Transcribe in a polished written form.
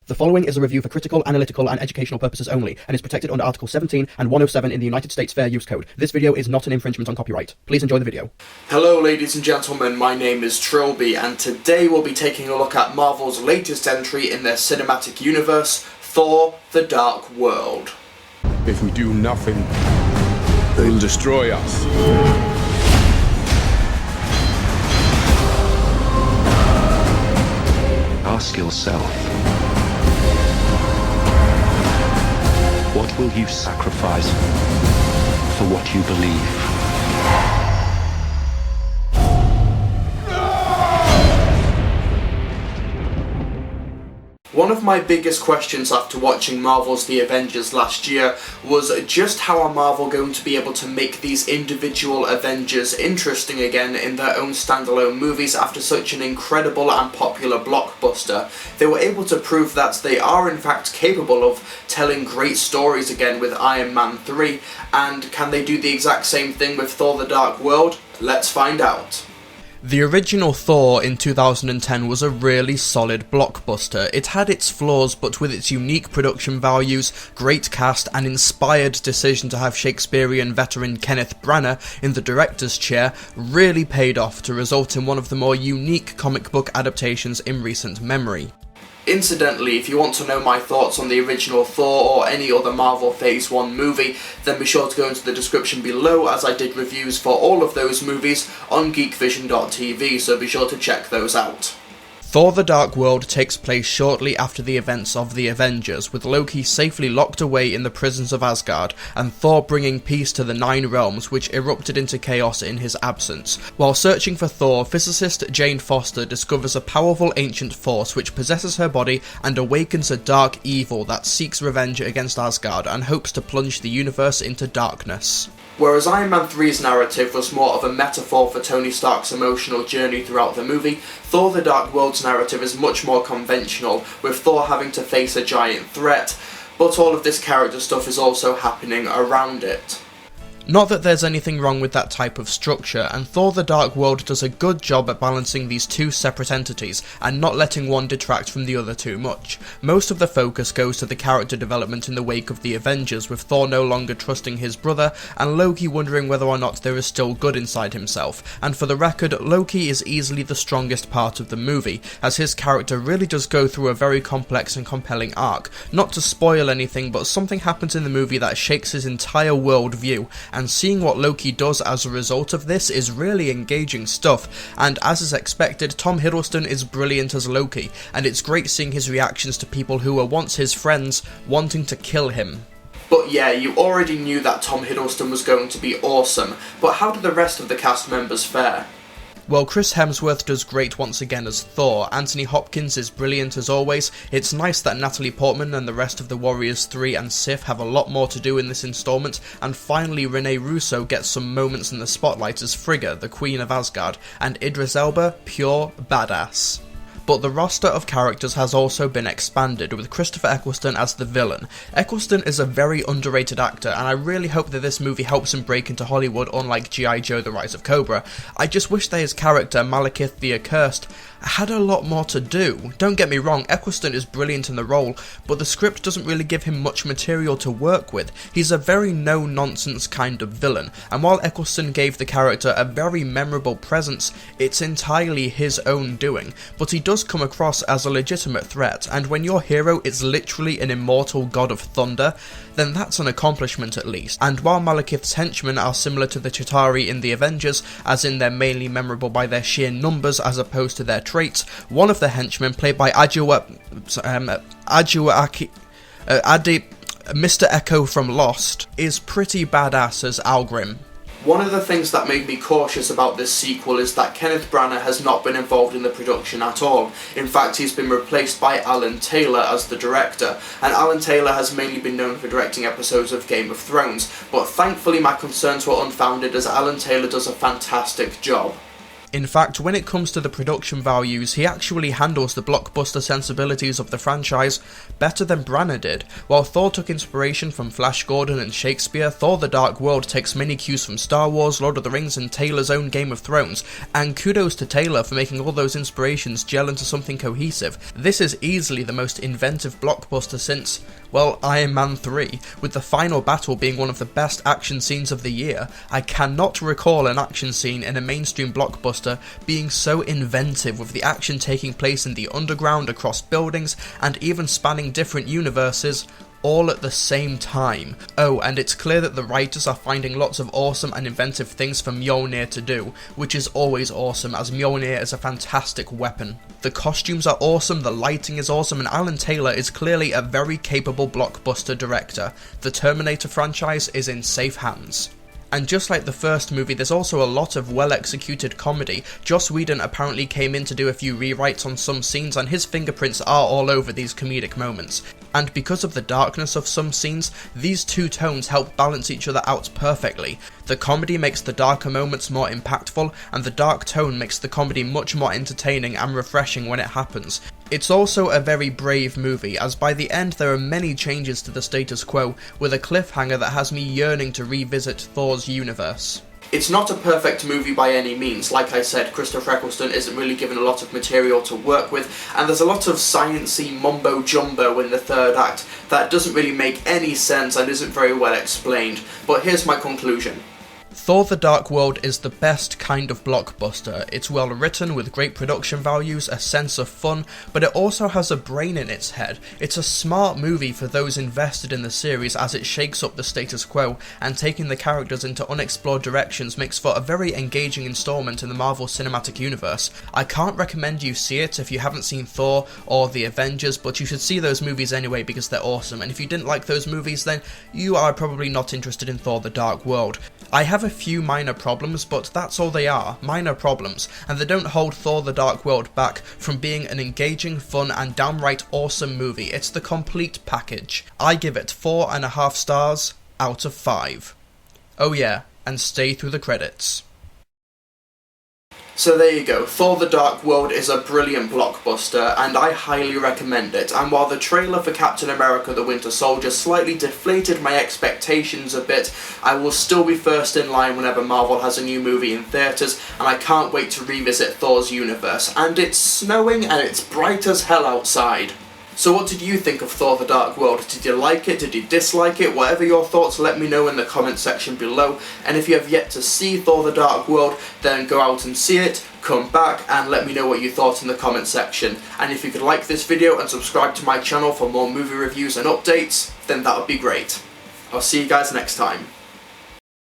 The following is a review for critical, analytical, and educational purposes only, and is protected under Article 17 and 107 in the United States Fair Use Code. This video is not an infringement on copyright. Please enjoy the video. Hello ladies and gentlemen, my name is Trilbee, and today we'll be taking a look at Marvel's latest entry in their cinematic universe, Thor: The Dark World. If we do nothing, they'll destroy us. Ask yourself, what will you sacrifice for what you believe? One of my biggest questions after watching Marvel's The Avengers last year was just how are Marvel going to be able to make these individual Avengers interesting again in their own standalone movies after such an incredible and popular blockbuster. They were able to prove that they are in fact capable of telling great stories again with Iron Man 3, and can they do the exact same thing with Thor: The Dark World? Let's find out. The original Thor in 2010 was a really solid blockbuster. It had its flaws, but with its unique production values, great cast, and inspired decision to have Shakespearean veteran Kenneth Branagh in the director's chair, really paid off to result in one of the more unique comic book adaptations in recent memory. Incidentally, if you want to know my thoughts on the original Thor or any other Marvel Phase 1 movie, then be sure to go into the description below, as I did reviews for all of those movies on geekvision.tv, so be sure to check those out. Thor: The Dark World takes place shortly after the events of the Avengers, with Loki safely locked away in the prisons of Asgard, and Thor bringing peace to the Nine Realms, which erupted into chaos in his absence. While searching for Thor, physicist Jane Foster discovers a powerful ancient force which possesses her body and awakens a dark evil that seeks revenge against Asgard and hopes to plunge the universe into darkness. Whereas Iron Man 3's narrative was more of a metaphor for Tony Stark's emotional journey throughout the movie, Thor: The Dark World's narrative is much more conventional, with Thor having to face a giant threat, but all of this character stuff is also happening around it. Not that there's anything wrong with that type of structure, and Thor: The Dark World does a good job at balancing these two separate entities, and not letting one detract from the other too much. Most of the focus goes to the character development in the wake of the Avengers, with Thor no longer trusting his brother, and Loki wondering whether or not there is still good inside himself. And for the record, Loki is easily the strongest part of the movie, as his character really does go through a very complex and compelling arc. Not to spoil anything, but something happens in the movie that shakes his entire worldview, and seeing what Loki does as a result of this is really engaging stuff, and as is expected, Tom Hiddleston is brilliant as Loki, and it's great seeing his reactions to people who were once his friends wanting to kill him. But yeah, you already knew that Tom Hiddleston was going to be awesome, but how did the rest of the cast members fare? Well, Chris Hemsworth does great once again as Thor, Anthony Hopkins is brilliant as always. It's nice that Natalie Portman and the rest of the Warriors 3 and Sif have a lot more to do in this installment, and finally Rene Russo gets some moments in the spotlight as Frigga, the Queen of Asgard, and Idris Elba, pure badass. But the roster of characters has also been expanded, with Christopher Eccleston as the villain. Eccleston is a very underrated actor, and I really hope that this movie helps him break into Hollywood, unlike G.I. Joe: The Rise of Cobra. I just wish that his character, Malekith the Accursed, had a lot more to do. Don't get me wrong, Eccleston is brilliant in the role, but the script doesn't really give him much material to work with. He's a very no-nonsense kind of villain, and while Eccleston gave the character a very memorable presence, it's entirely his own doing, but he does come across as a legitimate threat, and when your hero is literally an immortal god of thunder, then that's an accomplishment at least. And while Malekith's henchmen are similar to the Chitauri in the Avengers, as in they're mainly memorable by their sheer numbers as opposed to their traits, one of the henchmen, played by Mr. Echo from Lost, is pretty badass as Algrim. One of the things that made me cautious about this sequel is that Kenneth Branagh has not been involved in the production at all. In fact, he's been replaced by Alan Taylor as the director, and Alan Taylor has mainly been known for directing episodes of Game of Thrones, but thankfully my concerns were unfounded, as Alan Taylor does a fantastic job. In fact, when it comes to the production values, he actually handles the blockbuster sensibilities of the franchise better than Branagh did. While Thor took inspiration from Flash Gordon and Shakespeare, Thor the Dark World takes many cues from Star Wars, Lord of the Rings and Taylor's own Game of Thrones, and kudos to Taylor for making all those inspirations gel into something cohesive. This is easily the most inventive blockbuster since, well, Iron Man 3, with the final battle being one of the best action scenes of the year. I cannot recall an action scene in a mainstream blockbuster being so inventive, with the action taking place in the underground, across buildings, and even spanning different universes, all at the same time. Oh, and it's clear that the writers are finding lots of awesome and inventive things for Mjolnir to do, which is always awesome, as Mjolnir is a fantastic weapon. The costumes are awesome, the lighting is awesome, and Alan Taylor is clearly a very capable blockbuster director. The Terminator franchise is in safe hands. And just like the first movie, there's also a lot of well-executed comedy. Joss Whedon apparently came in to do a few rewrites on some scenes, and his fingerprints are all over these comedic moments. And because of the darkness of some scenes, these two tones help balance each other out perfectly. The comedy makes the darker moments more impactful, and the dark tone makes the comedy much more entertaining and refreshing when it happens. It's also a very brave movie, as by the end there are many changes to the status quo, with a cliffhanger that has me yearning to revisit Thor's universe. It's not a perfect movie by any means. Like I said, Christopher Eccleston isn't really given a lot of material to work with, and there's a lot of sciencey mumbo-jumbo in the third act that doesn't really make any sense and isn't very well explained. But here's my conclusion. Thor the Dark World is the best kind of blockbuster. It's well written, with great production values, a sense of fun, but it also has a brain in its head. It's a smart movie for those invested in the series, as it shakes up the status quo, and taking the characters into unexplored directions makes for a very engaging installment in the Marvel Cinematic Universe. I can't recommend you see it if you haven't seen Thor or The Avengers, but you should see those movies anyway because they're awesome, and if you didn't like those movies, then you are probably not interested in Thor the Dark World. I have a few minor problems, but that's all they are, minor problems, and they don't hold Thor the Dark World back from being an engaging, fun, and downright awesome movie. It's the complete package. I give it 4.5 stars out of 5. Oh yeah, and stay through the credits. So there you go, Thor the Dark World is a brilliant blockbuster, and I highly recommend it. And while the trailer for Captain America the Winter Soldier slightly deflated my expectations a bit, I will still be first in line whenever Marvel has a new movie in theatres, and I can't wait to revisit Thor's universe. And it's snowing and it's bright as hell outside. So what did you think of Thor the Dark World? Did you like it? Did you dislike it? Whatever your thoughts, let me know in the comment section below. And if you have yet to see Thor the Dark World, then go out and see it, come back and let me know what you thought in the comment section. And if you could like this video and subscribe to my channel for more movie reviews and updates, then that would be great. I'll see you guys next time.